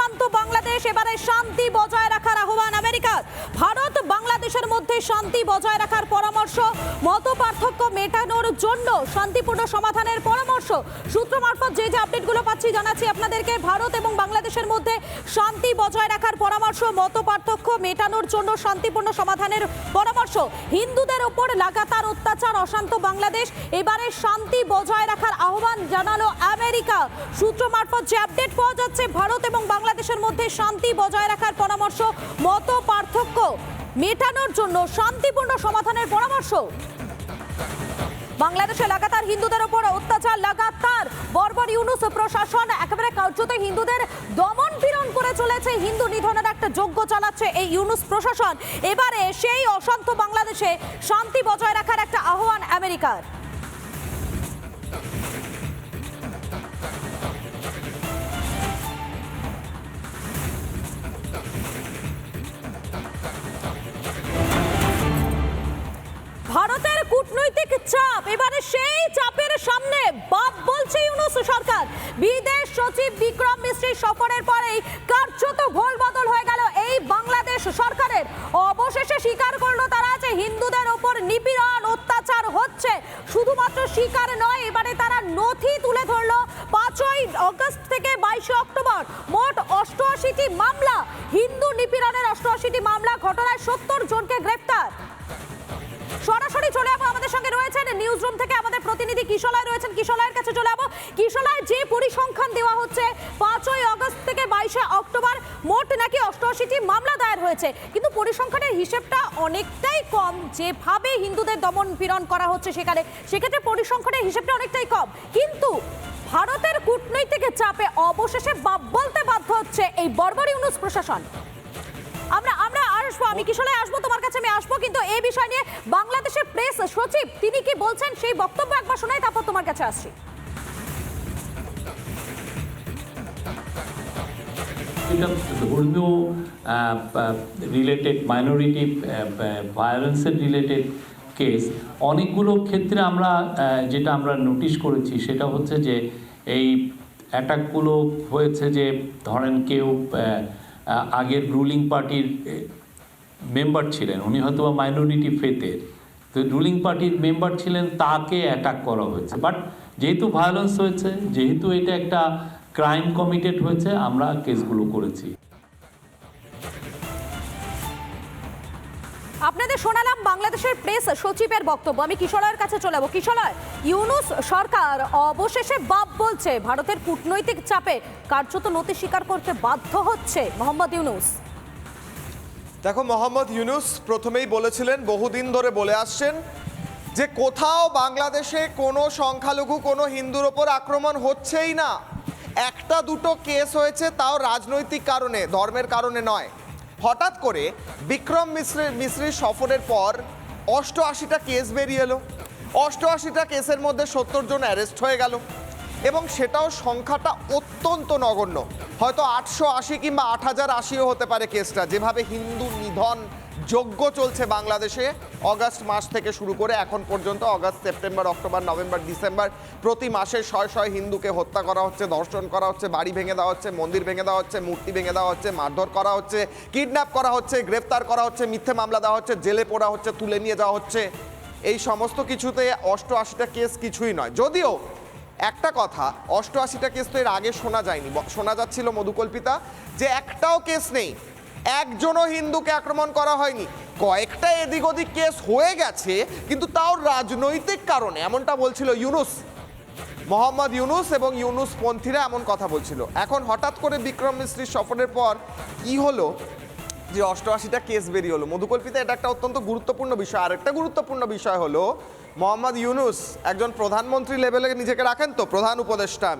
অশান্ত বাংলাদেশ, এবারে শান্তি বজায় রাখার আহ্বান আমেরিকার। ভারত বাংলাদেশের মধ্যে শান্তি বজায় রাখার পরামর্শ, মতপার্থক্য মেটানোর জন্য শান্তিপূর্ণ সমাধানের পরামর্শ। সূত্র মারফত যে আপডেটগুলো পাচ্ছি জানাচ্ছি আপনাদেরকে। ভারত এবং বাংলাদেশের মধ্যে শান্তি বজায় রাখার পরামর্শ, মতপার্থক্য মেটানোর জন্য শান্তিপূর্ণ সমাধানের পরামর্শ। হিন্দুদের ওপর লাগাতার অত্যাচার, অশান্ত বাংলাদেশ, এবারে শান্তি বজায় রাখার আহ্বান জানালো আমেরিকা। সূত্র মারফত যে আপডেট পাওয়া যাচ্ছে, ভারত এবং বাংলাদেশের মধ্যে শান্তি বজায় রাখার পরামর্শ, মত পার্থক্য মেটানোর জন্য শান্তিপূর্ণ সমাধানের পরামর্শ। বাংলাদেশে লাগাতার হিন্দুদের উপর অত্যাচার, লাগাতার বর্বর ইউনূস প্রশাসন একেবারে কার্যত হিন্দুদের দমন পীড়ন করে চলেছে। হিন্দু নিধনের একটা যজ্ঞ চালাচ্ছে এই ইউনূস প্রশাসন। এবারে সেই অশান্ত বাংলাদেশে শান্তি বজায় রাখার একটা আহ্বান আমেরিকার। ভারতের কূটনৈতিক চাপ, এবারে সেই চাপের সামনে বাপ বলছে ইউনূস সরকার। বিদেশ সচিব বিক্রম মিশ্রির সফরের পরেই কার্যত ভোল বদল হয়ে গেল এই বাংলাদেশ সরকারের। অবশেষে স্বীকার করলো তারা যে হিন্দুদের ওপর নিপীড়ন, অত্যাচার হচ্ছে। শুধুমাত্র স্বীকার নয়, এবারে তারা নথি তুলে ধরলো। 5ই আগস্ট থেকে 22শে অক্টোবর মোট 88টি মামলা, হিন্দু নিপীড়নের 88টি মামলা, ঘটনায় 70 জনকে গ্রেফতার। সরাসরি চলে যাবো, আমাদের সঙ্গে রয়েছেন নিউজ রুম থেকে আমাদের প্রতিনিধি কিশলয় রয়েছেন। কিশলয়ের কাছে চলে যাবো। কিশলয়, যে পরিসংখ্যান দেওয়া হচ্ছে 5ই আগস্ট থেকে 22শে অক্টোবর মোট নাকি 88টি মামলা দায়ের হয়েছে, কিন্তু পরিসংখ্যানের হিসেবটা অনেকটাই কম। যেভাবে হিন্দুদের দমন পীড়ন করা হচ্ছে সেক্ষেত্রে পরিসংখ্যানের হিসেবটা অনেকটাই কম। কিন্তু ভারতের কূটনৈতিক চাপে অবশেষে বাপ বলতে বাধ্য হচ্ছে এই বর্বর ইউনূস প্রশাসন। আমরা আসবো, আমি কিশলয় আসবো তোমার কাছে, আমি আসবো, কিন্তু এই বিষয় নিয়ে বাংলাদেশের প্রেস সচিব তিনি কি বলছেন সেই বক্তব্য একবার শোনাই, তারপর তোমার কাছে আসছি। ধর্মীয় রিলেটেড, মাইনরিটি ভায়োলেন্সের রিলেটেড কেস অনেকগুলো ক্ষেত্রে যেটা আমরা নোটিশ করেছি সেটা হচ্ছে যে এই অ্যাটাকগুলো হয়েছে যে ধরেন কেউ আগের রুলিং পার্টির মেম্বার ছিলেন, উনি হয়তো বা মাইনরিটি ফেথের, তো রুলিং পার্টির মেম্বার ছিলেন, তাকে অ্যাটাক করা হয়েছে। বাট যেহেতু ভায়োলেন্স হয়েছে, যেহেতু এটা একটা ক্রাইম কমিটেড হয়েছে, আমরা কেসগুলো করেছি। আপনাদের শোনালাম বাংলাদেশের প্রেস সচিবের বক্তব্য। আমি কিশলয়ের কাছে চলে যাবো। কিশলয়, ইউনূস সরকার অবশেষে বাপ বলছে, ভারতের কূটনৈতিক চাপে কার্যত নথি স্বীকার করতে বাধ্য হচ্ছে মোহাম্মদ ইউনূস। দেখো, মোহাম্মদ ইউনূস প্রথমেই বলেছিলেন, বহুদিন ধরে বলে আসছেন যে কোথাও বাংলাদেশে কোনো সংখ্যালঘু, কোনো হিন্দুর ওপর আক্রমণ হচ্ছেই না। একটা দুটো কেস হয়েছে, তাও রাজনৈতিক কারণে, ধর্মের কারণে নয়। হঠাৎ করে বিক্রম মিশ্রির সফরের পর 88টা কেস বেরিয়ে এলো। 88টা কেসের মধ্যে 70 জন অ্যারেস্ট হয়ে গেল, এবং সেটাও সংখ্যাটা অত্যন্ত নগণ্য। হয়তো 880 কিংবা 8080ও হতে পারে কেসটা। যেভাবে হিন্দু নিধন যজ্ঞ চলছে বাংলাদেশে অগাস্ট মাস থেকে শুরু করে এখন পর্যন্ত, August, September, October, November, December, প্রতি মাসে শয়ে শয়ে হিন্দুকে হত্যা করা হচ্ছে, ধর্ষণ করা হচ্ছে, বাড়ি ভেঙে দেওয়া হচ্ছে, মন্দির ভেঙে দেওয়া হচ্ছে, মূর্তি ভেঙে দেওয়া হচ্ছে, মারধর করা হচ্ছে, কিডন্যাপ করা হচ্ছে, গ্রেফতার করা হচ্ছে, মিথ্যে মামলা দেওয়া হচ্ছে, জেলে পোড়া হচ্ছে, তুলে নিয়ে যাওয়া হচ্ছে। এই সমস্ত কিছুতে 88টা কেস কিছুই নয়। যদিও একটা কথা, 88টা কেস তো এর আগে শোনা যায়নি, শোনা যাচ্ছিল মধুকল্পিতা যে একটাও কেস নেই, একজনও হিন্দুকে আক্রমণ করা হয়নি। কয়েকটা এদিক ওদিক কেস হয়ে গেছে, কিন্তু তাও রাজনৈতিক কারণে, এমনটা বলছিল ইউনূস, মোহাম্মদ ইউনূস এবং ইউনূস পন্থীরা এমন কথা বলছিল। এখন হঠাৎ করে বিক্রম মিশ্রির সফরের পর কি হলো যে 88টা কেস বেরিয়ে হলো। মধুকল্পিতা, এটা একটা অত্যন্ত গুরুত্বপূর্ণ বিষয়। আরেকটা গুরুত্বপূর্ণ বিষয় হলো, মোহাম্মদ ইউনূস একজন প্রধানমন্ত্রী লেভেলে নিজেকে রাখেন, তো প্রধান উপদেষ্টা।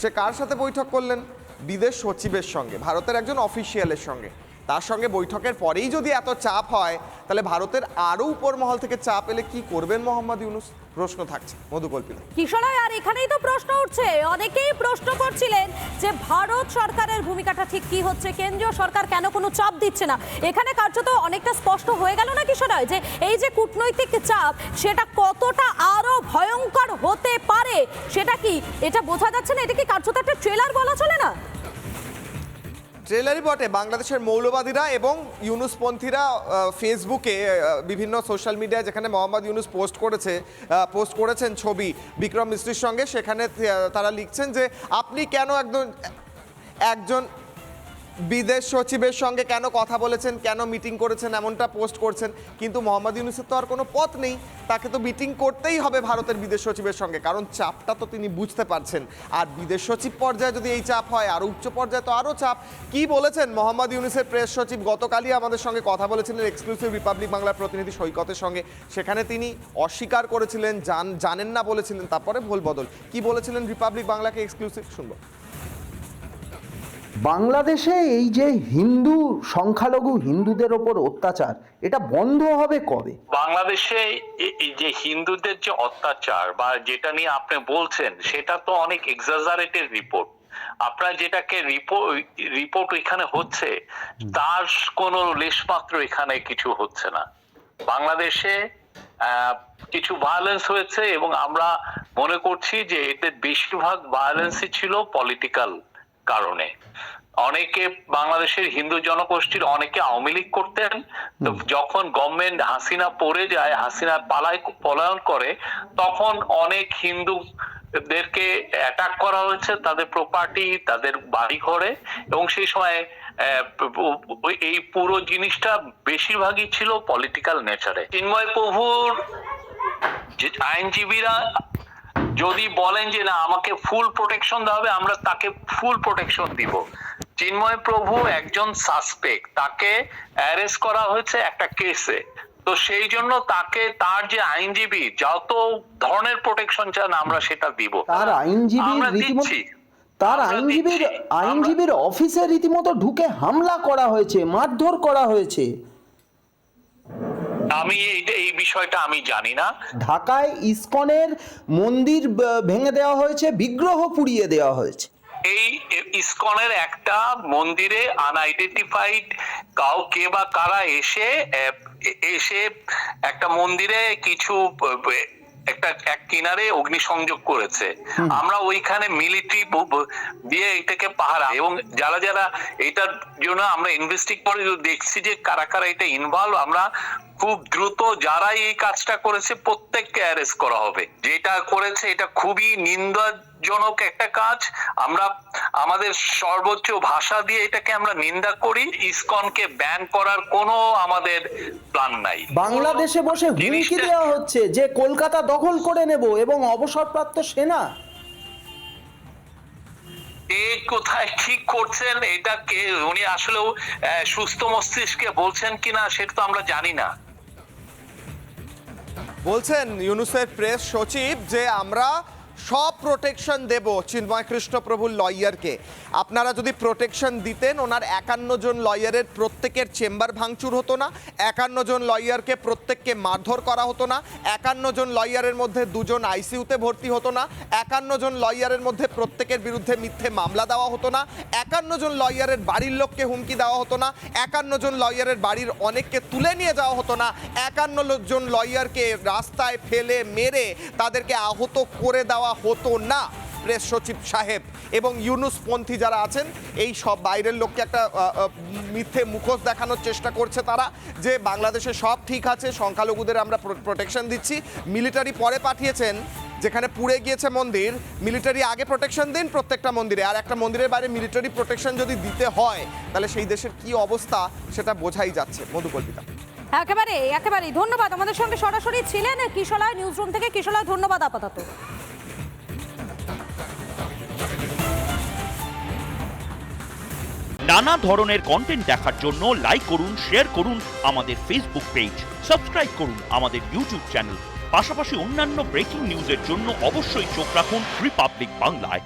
সে কার সাথে বৈঠক করলেন? বিদেশ সচিবের সঙ্গে, ভারতের একজন অফিসিয়ালের সঙ্গে। তার সঙ্গে বৈঠকের পরেই যদি এত চাপ হয়, তাহলে ভারতের আরও উপর মহল থেকে চাপ এলে কি করবেন মোহাম্মদ ইউনূস? প্রশ্ন থাকছে মধুকল্পিতা। কিশলয়, আর এখানেই তো প্রশ্ন উঠছে, অনেকেই প্রশ্ন করছিলেন যে ভারত সরকারের ভূমিকাটা ঠিক কি হচ্ছে, কেন্দ্রীয় সরকার কেন কোনো চাপ দিচ্ছে না। এখানে কার্যত অনেকটা স্পষ্ট হয়ে গেল না কিশলয়, যে এই যে কূটনৈতিক চাপ সেটা কতটা আরো ভয়ঙ্কর হতে পারে, সেটা কি এটা বোঝা যাচ্ছে না? এটা কি কার্যত একটা ট্রেলার বলা চলে না? ট্রেলারই বটে। বাংলাদেশের মৌলবাদীরা এবং ইউনুসপন্থীরা ফেসবুকে বিভিন্ন সোশ্যাল মিডিয়ায় যেখানে মোহাম্মদ ইউনুস পোস্ট করেছেন ছবি বিক্রম মিস্ত্রির সঙ্গে, সেখানে তারা লিখছেন যে আপনি কেন একজন বিদেশ সচিবের সঙ্গে কেন কথা বলেছেন, কেন মিটিং করেছেন, এমনটা পোস্ট করছেন। কিন্তু মোহাম্মদ ইউনুসের তো আর কোনো পথ নেই, তাকে তো মিটিং করতেই হবে ভারতের বিদেশ সচিবের সঙ্গে, কারণ চাপটা তো তিনি বুঝতে পারছেন। আর বিদেশ সচিব পর্যায়ে যদি এই চাপ হয়, আর উচ্চ পর্যায়ে তো আরও চাপ। কি বলেছেন মোহাম্মদ ইউনুসের প্রেস সচিব? গতকালই আমাদের সঙ্গে কথা বলেছিলেন এক্সক্লুসিভ রিপাবলিক বাংলার প্রতিনিধি সৈকতের সঙ্গে, সেখানে তিনি অস্বীকার করেছিলেন, জানেন না বলেছিলেন, তারপরে ভুল বদল। কি বলেছিলেন রিপাবলিক বাংলাকে এক্সক্লুসিভ শুনবো। বাংলাদেশে এই যে হিন্দু সংখ্যালঘু হিন্দুদের ওপর অত্যাচার, এটা বন্ধ হবে কবে? বাংলাদেশে এই যে হিন্দুদের যে অত্যাচার বা যেটা নিয়ে আপনি বলছেন, সেটা তো অনেক এক্সাজারেটেড রিপোর্ট। আপনার যেটাকে রিপোর্ট এখানে হচ্ছে, তার কোনো লেশমাত্র এখানে কিছু হচ্ছে না। বাংলাদেশে কিছু ভায়োলেন্স হয়েছে এবং আমরা মনে করছি যে এতে বেশিরভাগ ভায়োলেন্সই ছিল পলিটিক্যাল কারণে। অনেকে বাংলাদেশের হিন্দু জনগোষ্ঠীর অনেকে আওয়ামী লীগ করতেন, তো যখন গভর্নমেন্ট হাসিনা পড়ে যায়, হাসিনা পলায়ন করে, তখন অনেক হিন্দুদেরকে অ্যাটাক করা হয়েছে, তাদের প্রপার্টি, তাদের বাড়ি ঘরে, এবং সেই সময় এই পুরো জিনিসটা বেশিরভাগই ছিল পলিটিক্যাল নেচারে। চিন্ময় প্রভুর যে আইনজীবীরা যদি বলেন যে না আমাকে ফুল প্রোটেকশন দেওয়া হবে, আমরা তাকে ফুল প্রোটেকশন দিব। চিন্ময় প্রভু একজন সাসপেক্ট, তাকে অ্যারেস্ট করা হয়েছে একটা কেসে, তো সেই জন্য তাকে তার যে আইনজীবী যত ধরনের প্রোটেকশন চান আমরা সেটা দিব। তার আইনজীবীর অফিসে রীতিমতো ঢুকে হামলা করা হয়েছে, মারধর করা হয়েছে। আমি এই বিষয়টা আমি জানি না। ঢাকায় ইসকনের মন্দির ভেঙে দেওয়া হয়েছে, বিগ্রহ পুড়িয়ে দেওয়া হয়েছে। এই ইসকনের একটা মন্দিরে আনআইডেন্টিফাইড কাউকে বা কারা এসে একটা মন্দিরে কিছু এক কিনারে অগ্নিসংযোগ করেছে। আমরা ওইখানে মিলিটারি দিয়ে এটাকে পাহারা, এবং যারা যারা এটার জন্য আমরা ইনভেস্টিগেট করে দেখছি যে কারা কারা এটা ইনভলভ, আমরা খুব দ্রুত যারা এই কাজটা করেছে প্রত্যেককে অ্যারেস্ট করা হবে। যেটা করেছে এটা খুবই নিন্দাজনক একটা কাজ। আমরা আমাদের সর্বোচ্চ ভাষা দিয়ে এটাকে আমরা নিন্দা করি। ইসকনকে ব্যান করার কোনো আমাদের প্ল্যান নাই। বাংলাদেশে বসে হুমকি দেওয়া হচ্ছে যে কলকাতা দখল করে নেব, এবং অবসরপ্রাপ্ত সেনা কোথায় ঠিক করছেন এটা কে, উনি আসলেও সুস্থ মস্তিষ্কে বলছেন কিনা সেটা তো আমরা জানি না। বলছেন ইউনুসের প্রেস সচিব যে আমরা সব প্রোটেকশন দেব চিন্ময় কৃষ্ণপ্রভুর লয়ারকে। আপনারা যদি প্রোটেকশন দিতেন, ওনার 51 জন লয়ারের প্রত্যেকের চেম্বার ভাঙচুর হতো না, 51 জন লয়ারকে প্রত্যেককে মারধর করা হতো না, 51 জন লয়ারের মধ্যে 2 জন আইসিইউতে ভর্তি হতো না, 51 জন লয়ারের মধ্যে প্রত্যেকের বিরুদ্ধে মিথ্যে মামলা দেওয়া হতো না, 51 জন লয়ারের বাড়ির লোককে হুমকি দেওয়া হতো না, 51 জন লয়ারের বাড়ির অনেককে তুলে নিয়ে যাওয়া হতো না, 51 জন লয়ারকে রাস্তায় ফেলে মেরে তাদেরকে আহত করে দেওয়া হতো না। প্রেস সচিব সাহেব এবং ইউনুসপন্থী যারা আছেন, এই সব বাইরের লোককে একটা মিথ্যে মুখোশ দেখানোর চেষ্টা করছে তারা, যে বাংলাদেশে সব ঠিক আছে, সংখ্যালঘুদের আমরা প্রোটেকশন দিচ্ছি। মিলিটারি পরে পাঠিয়েছেন, যেখানে পুড়ে গিয়েছে মন্দির, মিলিটারি আগে প্রোটেকশন দিন প্রত্যেকটা মন্দিরে। আর একটা মন্দিরের বাইরে মিলিটারি প্রোটেকশন যদি দিতে হয়, তাহলে সেই দেশের কি অবস্থা সেটা বোঝাই যাচ্ছে। মধুকল্পিতা। একেবারেই ধন্যবাদ। আমাদের সঙ্গে সরাসরি ছিলেন কিশলয় নিউজ রুম থেকে। কিশলয়, ধন্যবাদ আপাতত। নানা ধরনের কন্টেন্ট দেখার জন্য লাইক করুন, শেয়ার করুন আমাদের ফেসবুক পেজ, সাবস্ক্রাইব করুন আমাদের ইউটিউব চ্যানেল। পাশাপাশি অন্যান্য ব্রেকিং নিউজের জন্য অবশ্যই চোখ রাখুন রিপাবলিক বাংলায়।